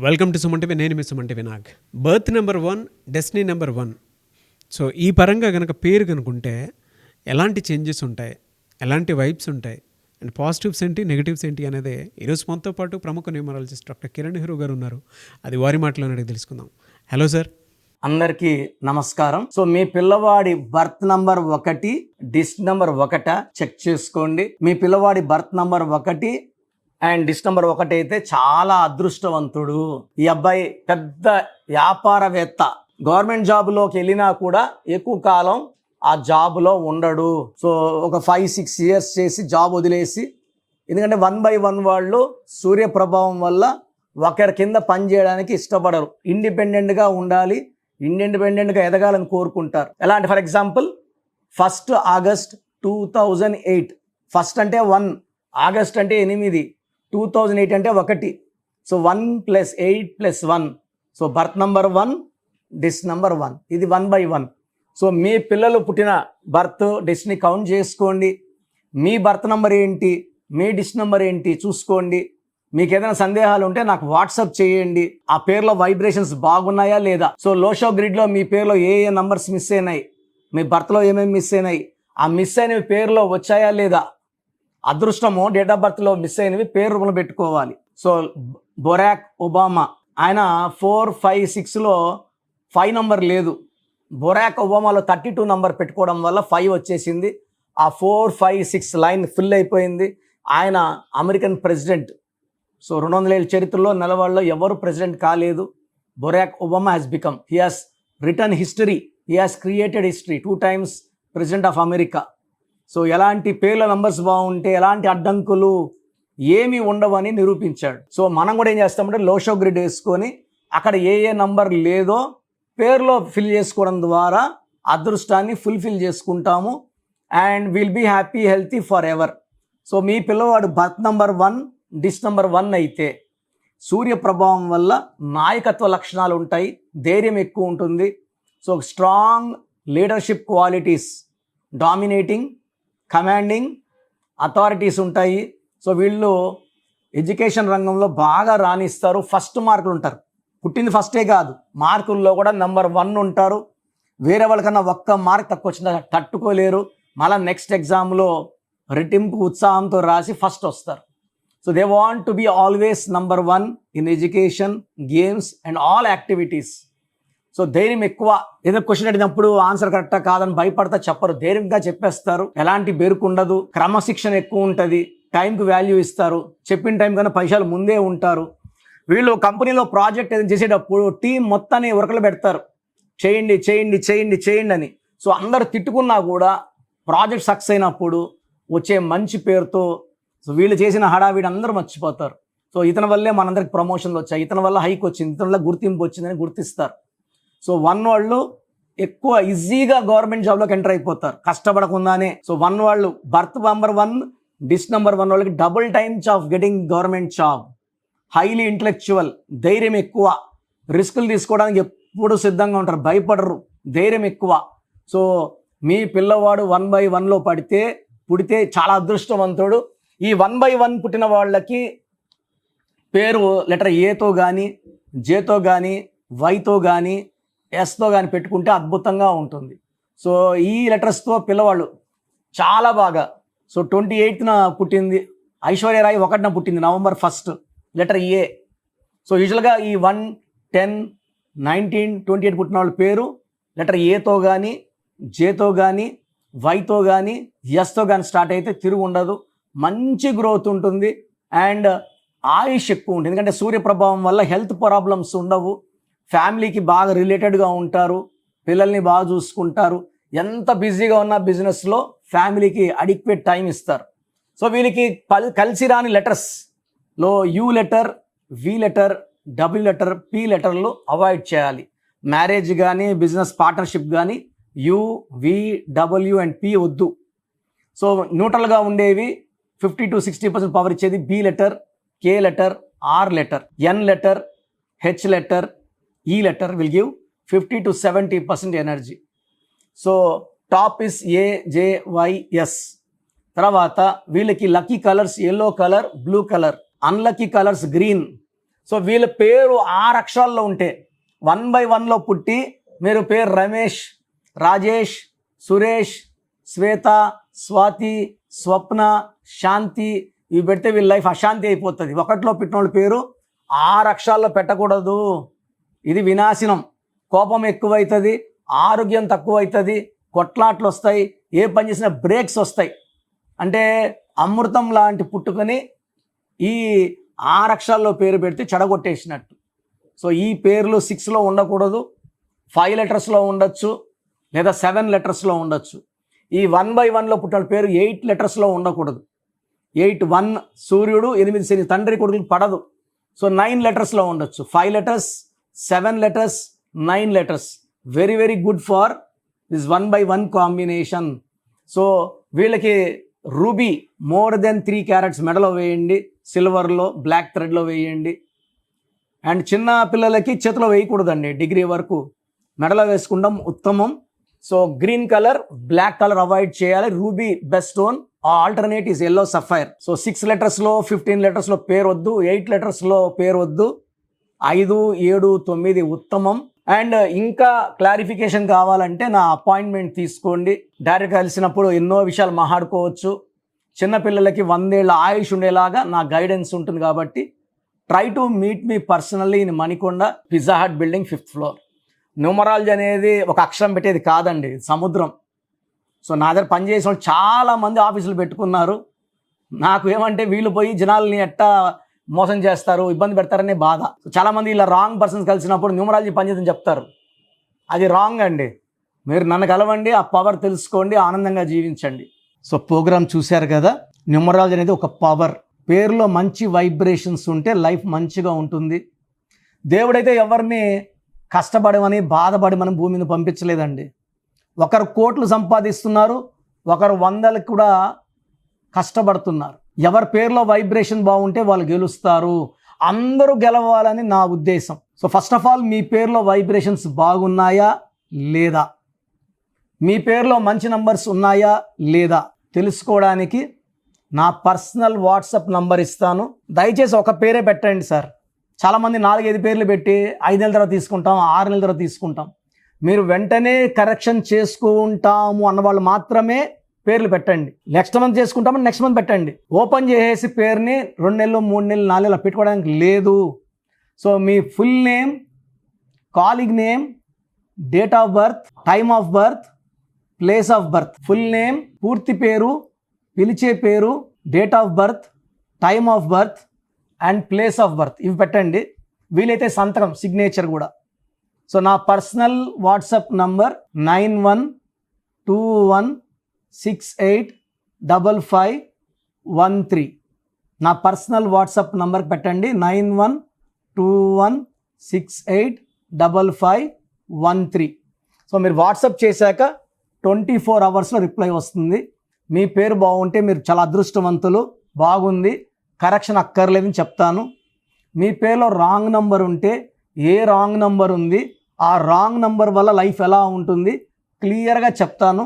Welcome to Suman నేను మీ సుమన్ వినాగ్. Birth number 1, destiny number 1. So ఈ పరంగా కనుక పేరు కనుకుంటే ఎలాంటి చేంజెస్ ఉంటాయి, ఎలాంటి వైబ్స్ ఉంటాయి, అండ్ పాజిటివ్స్ ఏంటి, నెగిటివ్స్ ఏంటి అనేది ఈరోజు మనతో పాటు ప్రముఖ న్యూమరాలజిస్ట్ డాక్టర్ కిరణ్ నెహ్రూ గారు ఉన్నారు. అది వారి మాటలోనే అడిగి తెలుసుకుందాం. Hello sir. అందరికీ నమస్కారం. సో మీ పిల్లవాడి బర్త్ నంబర్ 1, డిస్ట్ నంబర్ 1 చెక్ చేసుకోండి. మీ పిల్లవాడి birth number 1 and dist number 1 అయితే చాలా అదృష్టవంతుడు. ఈ అబ్బాయి పెద్ద వ్యాపారవేత్త. గవర్నమెంట్ జాబ్లోకి వెళ్ళినా కూడా ఎక్కువ కాలం ఆ జాబ్లో ఉండడు. సో ఒక 5-6 ఇయర్స్ చేసి జాబ్ వదిలేసి, ఎందుకంటే 1 by 1 వాళ్ళు సూర్య ప్రభావం వల్ల ఒకరి కింద పని చేయడానికి ఇష్టపడరు. ఇండిపెండెంట్గా ఉండాలి, ఇండిపెండెంట్గా ఎదగాలని కోరుకుంటారు. ఎలా అంటే ఫర్ ఎగ్జాంపుల్ 1 ఆగస్ట్ 2008. ఫస్ట్ అంటే 1, ఆగస్ట్ అంటే 8, 2008 అంటే 1. సో 1 + 8 + 1. సో బర్త్ నంబర్ 1, డిస్ట్ నంబర్ 1. ఇది 1 by 1. సో మీ పిల్లలు పుట్టిన బర్త్ డిస్ట్ని కౌంట్ చేసుకోండి. మీ బర్త్ నంబర్ ఏంటి, మీ డిస్ట్ నంబర్ ఏంటి చూసుకోండి. మీకు ఏదైనా సందేహాలు ఉంటే నాకు వాట్సాప్ చేయండి. ఆ పేర్లో వైబ్రేషన్స్ బాగున్నాయా లేదా, సో లోషో గ్రిడ్లో మీ పేర్లో ఏ నంబర్స్ మిస్ అయినాయి, మీ బర్త్లో ఏమేమి మిస్ అయినాయి, ఆ మిస్ అయినవి పేరులో వచ్చాయా లేదా. అదృష్టము డేట్ ఆఫ్ బర్త్లో మిస్ అయినవి పేరు రూపంలో పెట్టుకోవాలి. సో బొరాక్ ఒబామా, ఆయన 4, 5, 6లో 5 నంబర్ లేదు. బొరాక్ ఒబామాలో 32 నంబర్ పెట్టుకోవడం వల్ల 5 వచ్చేసింది. ఆ 4, 5, 6 లైన్ ఫిల్ అయిపోయింది. ఆయన అమెరికన్ ప్రెసిడెంట్. సో 200 ఏళ్ళ చరిత్రలో నెలవాళ్ళలో ఎవరు ప్రెసిడెంట్ కాలేదు. Barack Obama has become, he has return history, he has created history, 2 times president of America. So ఎలాంటి పేర్ల నంబర్స్ బాగుంటే ఎలాంటి అడ్డంకులు ఏమీ ఉండవని నిరూపించాడు. సో మనం కూడా ఏం చేస్తామంటే లోషో గ్రిడ్ వేసుకొని అక్కడ ఏ నంబర్ లేదో పేరులో ఫిల్ చేసుకోవడం ద్వారా అదృష్టాన్ని ఫుల్ఫిల్ చేసుకుంటాము. And will be happy, healthy forever. So మీ పిల్లవాడు బర్త్ నంబర్ 1, డిస్ట్ నంబర్ 1 అయితే సూర్య ప్రభావం వల్ల నాయకత్వ లక్షణాలు ఉంటాయి, ధైర్యం ఎక్కువ ఉంటుంది. So strong leadership qualities, dominating, commanding authorities ఉంటాయి. సో వీళ్ళు ఎడ్యుకేషన్ రంగంలో బాగా రాణిస్తారు. ఫస్ట్ మార్కులు ఉంటారు. పుట్టింది ఫస్టే కాదు, మార్కుల్లో కూడా నంబర్ 1 ఉంటారు. వేరే వాళ్ళకన్నా 1 మార్క్ తక్కువ వచ్చినా తట్టుకోలేరు. మళ్ళీ నెక్స్ట్ ఎగ్జామ్లో రెట్టింపు ఉత్సాహంతో రాసి ఫస్ట్ వస్తారు. So they want to be always number 1 in education, games and all activities. So ధైర్యం ఎక్కువ. ఏదో క్వశ్చన్ అడిగినప్పుడు ఆన్సర్ కరెక్టా కాదని భయపడతా చెప్పరు, ధైర్యంగా చెప్పేస్తారు. ఎలాంటి బెరుకు ఉండదు, క్రమశిక్షణ ఎక్కువ ఉంటుంది, టైంకి వాల్యూ ఇస్తారు, చెప్పిన టైం కన్నా పైసలు ముందే ఉంటారు. వీళ్ళు కంపెనీలో ప్రాజెక్ట్ ఏదైనా చేసేటప్పుడు టీం మొత్తాన్ని ఉరకలు పెడతారు, చేయండి చేయండి చేయండి చేయండి అని. సో అందరు తిట్టుకున్నా కూడా ప్రాజెక్ట్ సక్సెస్ అయినప్పుడు వచ్చే మంచి పేరుతో సో వీళ్ళు చేసిన హడావిడి అందరూ మర్చిపోతారు. సో ఇతని వల్లే మనందరికి ప్రమోషన్లు వచ్చాయి, ఇతని వల్ల హైక్ వచ్చింది, ఇతని వల్ల గుర్తింపు వచ్చిందని గుర్తిస్తారు. సో 1 వాళ్ళు ఎక్కువ ఈజీగా గవర్నమెంట్ జాబ్లోకి ఎంటర్ అయిపోతారు కష్టపడకుండానే. సో 1 వాళ్ళు బర్త్ నంబర్ 1, డిస్ట్ నంబర్ 1 వాళ్ళకి double times of getting government job. Highly intellectual, ధైర్యం ఎక్కువ, రిస్కులు తీసుకోవడానికి ఎప్పుడు సిద్ధంగా ఉంటారు, భయపడరు, ధైర్యం ఎక్కువ. సో మీ పిల్లవాడు 1 by 1లో పుడితే చాలా అదృష్టవంతుడు. ఈ 1 by 1 పుట్టిన వాళ్ళకి పేరు లెటర్ ఏతో కానీ, జేతో కానీ, వైతో కానీ, ఎస్తో కానీ పెట్టుకుంటే అద్భుతంగా ఉంటుంది. సో ఈ లెటర్స్తో పిల్లవాళ్ళు చాలా బాగా. సో 28న పుట్టింది ఐశ్వర్యరాయ్, 1న పుట్టింది నవంబర్ 1, లెటర్ ఏ. సో యూజువల్గా ఈ 1, 10, 19, 28 పుట్టిన వాళ్ళ పేరు లెటర్ ఏతో కానీ, జేతో కానీ, వైతో కానీ, ఎస్తో కానీ స్టార్ట్ అయితే తిరుగు ఉండదు, మంచి గ్రోత్ ఉంటుంది అండ్ ఆయుష్ ఎక్కువ ఉంటుంది. ఎందుకంటే సూర్య ప్రభావం వల్ల హెల్త్ ప్రాబ్లమ్స్ ఉండవు, ఫ్యామిలీకి బాగా రిలేటెడ్గా ఉంటారు, పిల్లల్ని బాగా చూసుకుంటారు. ఎంత బిజీగా ఉన్న బిజినెస్లో ఫ్యామిలీకి అడిక్వేట్ టైం ఇస్తారు. సో వీళ్ళకి కలిసి రాని లెటర్స్లో U letter, V letter, W letter, P లెటర్లు అవాయిడ్ చేయాలి. మ్యారేజ్ కానీ, బిజినెస్ పార్ట్నర్షిప్ కానీ U, V, W and P వద్దు. సో న్యూట్రల్గా ఉండేవి 50 to 60% పవర్ ఇచ్చేది B letter, K letter, R letter, N letter, H letter, E letter will give 50 to 70% energy. So top is A, J, Y, S. తర్వాత వీళ్ళకి lucky colours yellow colour, blue colour. Unlucky colours green, so వీళ్ళ పేరు 6 అక్షరాల్లో ఉంటే 1 by 1లో పుట్టి మీరు పేరు రమేష్, రాజేష్, సురేష్, శ్వేత, స్వాతి, స్వప్న, శాంతి ఇవి పెడితే వీళ్ళ లైఫ్ అశాంతి అయిపోతుంది. 1లో పెట్టిన వాళ్ళ పేరు 6 అక్షరాల్లో పెట్టకూడదు. ఇది వినాశనం. కోపం ఎక్కువైతుంది, ఆరోగ్యం తక్కువ అవుతుంది, కొట్లాట్లు వస్తాయి, ఏ పని చేసినా బ్రేక్స్ వస్తాయి. అంటే అమృతం లాంటి పుట్టుకొని ఈ 6 అక్షరాల్లో పేరు పెడితే చెడగొట్టేసినట్టు. సో ఈ పేర్లు 6లో ఉండకూడదు, 5 లెటర్స్లో ఉండొచ్చు, లేదా 7 లెటర్స్లో ఉండొచ్చు. ఈ 1 by 1లో పుట్టిన పేరు 8 లెటర్స్లో ఉండకూడదు. 8 1 సూర్యుడు, 8 శని, తండ్రి కొడుకులు పడదు. సో 9 లెటర్స్లో ఉండొచ్చు. 5 letters, 7 letters, 9 letters very very good for this 1 by 1 combination. So వీళ్ళకి రూబీ మోర్ దెన్ 3 క్యారెట్స్ మెడలో వేయండి, సిల్వర్లో బ్లాక్ థ్రెడ్లో వేయండి. అండ్ చిన్న పిల్లలకి చేతిలో వేయకూడదండి, డిగ్రీ వరకు మెడలో వేసుకుంటాం ఉత్తమం. So green colour, black colour avoid చేయాలి. Ruby best stone. Alternate is yellow sapphire. So 6 లెటర్స్లో 15 లెటర్స్లో పేరు వద్దు, 8 లెటర్స్లో పేరు వద్దు, 5 7 9 ఉత్తమం. అండ్ ఇంకా క్లారిఫికేషన్ కావాలంటే నా అపాయింట్మెంట్ తీసుకోండి. డైరెక్ట్గా కలిసినప్పుడు ఎన్నో విషయాలు మాట్లాడుకోవచ్చు. చిన్నపిల్లలకి 100 ఏళ్ళ ఆయుష్ ఉండేలాగా నా గైడెన్స్ ఉంటుంది కాబట్టి try to meet me personally in Manikonda, Pizza Hut building 5th floor. Numerology అనేది ఒక అక్షరం పెట్టేది కాదండి, సముద్రం. సో నా దగ్గర పనిచేసిన వాళ్ళు చాలామంది ఆఫీసులు పెట్టుకున్నారు. నాకు ఏమంటే వీళ్ళు పోయి జనాల్ని ఎట్టా మోసం చేస్తారు, ఇబ్బంది పెడతారనే బాధ. సో చాలామంది ఇలా రాంగ్ పర్సన్స్ కలిసినప్పుడు న్యూమరాలజీ పనిచేద్దని చెప్తారు. అది రాంగ్ అండి. మీరు నన్ను కలవండి, ఆ పవర్ తెలుసుకోండి, ఆనందంగా జీవించండి. సో ప్రోగ్రామ్ చూశారు కదా. న్యూమరాలజీ అనేది ఒక పవర్. పేరులో మంచి వైబ్రేషన్స్ ఉంటే లైఫ్ మంచిగా ఉంటుంది. దేవుడైతే ఎవరిని కష్టపడమని బాధపడమని భూమి మీద పంపించలేదండి. ఒకరు కోట్లు సంపాదిస్తున్నారు, ఒకరు 100లకు కూడా కష్టపడుతున్నారు. ఎవరి పేరులో వైబ్రేషన్ బాగుంటే వాళ్ళు గెలుస్తారు. అందరూ గెలవాలని నా ఉద్దేశం. సో ఫస్ట్ ఆఫ్ ఆల్ మీ పేరులో వైబ్రేషన్స్ బాగున్నాయా లేదా, మీ పేరులో మంచి నంబర్స్ ఉన్నాయా లేదా తెలుసుకోవడానికి నా పర్సనల్ వాట్సాప్ నంబర్ ఇస్తాను. దయచేసి ఒక పేరే పెట్టండి సార్. చాలామంది 4-5 పేర్లు పెట్టి 5 నెలల తర్వాత తీసుకుంటాం, 6 నెలల తర్వాత తీసుకుంటాం. మీరు వెంటనే కరెక్షన్ చేసుకుంటాము అన్నవాళ్ళు మాత్రమే పేర్లు పెట్టండి. నెక్స్ట్ మంత్ చేసుకుంటామని నెక్స్ట్ మంత్ పెట్టండి. ఓపెన్ చేసేసి పేరుని 2 నెలలు 3 నెలలు 4 నెలలు పెట్టుకోవడానికి లేదు. So me full name, calling name, date of birth, time of birth, place of birth, full name, పూర్తి పేరు, పిలిచే పేరు, date of birth, time of birth and place of birth ఇవి పెట్టండి. వీలైతే సంతకం, సిగ్నేచర్ కూడా. సో నా పర్సనల్ వాట్సాప్ నంబర్ 9121685513. నా పర్సనల్ వాట్సాప్ నంబర్ పెట్టండి 9121685513. సో మీరు వాట్సాప్ చేశాక 24 అవర్స్లో రిప్లై వస్తుంది. మీ పేరు బాగుంటే మీరు చాలా అదృష్టవంతులు. బాగుంది, కరెక్షన్ అక్కర్లేదని చెప్తాను. మీ పేరులో రాంగ్ నంబర్ ఉంటే ఏ రాంగ్ నంబర్ ఉంది, ఆ రాంగ్ నంబర్ వల్ల లైఫ్ ఎలా ఉంటుంది క్లియర్గా చెప్తాను.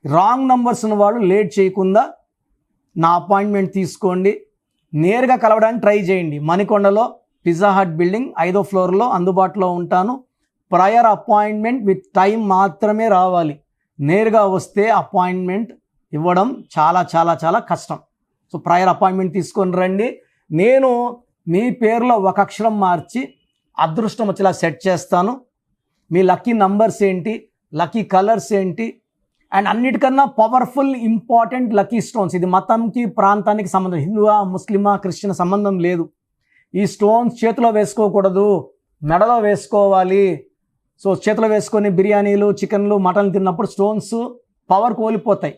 రాంగ్ నంబర్స్ ఉన్న వాళ్ళు లేట్ చేయకుండా నా అపాయింట్మెంట్ తీసుకోండి. నేరుగా కలవడానికి ట్రై చేయండి. మణికొండలో పిజ్జా హట్ బిల్డింగ్ 5వ ఫ్లోర్లో అందుబాటులో ఉంటాను. ప్రయర్ అపాయింట్మెంట్ విత్ టైం మాత్రమే రావాలి. నేరుగా వస్తే అపాయింట్మెంట్ ఇవ్వడం చాలా చాలా చాలా కష్టం. సో ప్రయర్ అపాయింట్మెంట్ తీసుకొని రండి. నేను మీ పేరులో ఒక అక్షరం మార్చి అదృష్టం వచ్చేలా సెట్ చేస్తాను. మీ లక్కీ నంబర్స్ ఏంటి, లక్కీ కలర్స్ ఏంటి, అండ్ అన్నిటికన్నా పవర్ఫుల్ ఇంపార్టెంట్ లక్కీ స్టోన్స్. ఇది మతంకి ప్రాంతానికి సంబంధం, హిందువా ముస్లిమా క్రిస్టియన్ సంబంధం లేదు. ఈ స్టోన్స్ చేతిలో వేసుకోకూడదు, మెడలో వేసుకోవాలి. సో చేతిలో వేసుకొని బిర్యానీలు, చికెన్లు, మటన్లు తిన్నప్పుడు స్టోన్స్ పవర్ కోల్పోతాయి.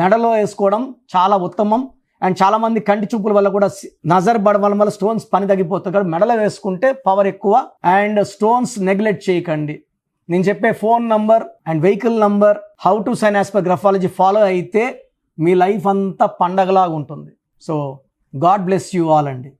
మెడలో వేసుకోవడం చాలా ఉత్తమం. అండ్ చాలామంది కంటి చూపుల వల్ల కూడా నజర్ పడడం వల్ల స్టోన్స్ పని తగ్గిపోతుంది. కాబట్టి మెడలో వేసుకుంటే పవర్ ఎక్కువ. అండ్ స్టోన్స్ నెగ్లెక్ట్ చేయకండి. నేను చెప్పే phone number and vehicle number, how to sign as per graphology follow అయితే మీ లైఫ్ అంతా పండగలాగా ఉంటుంది. So God bless you all అండి.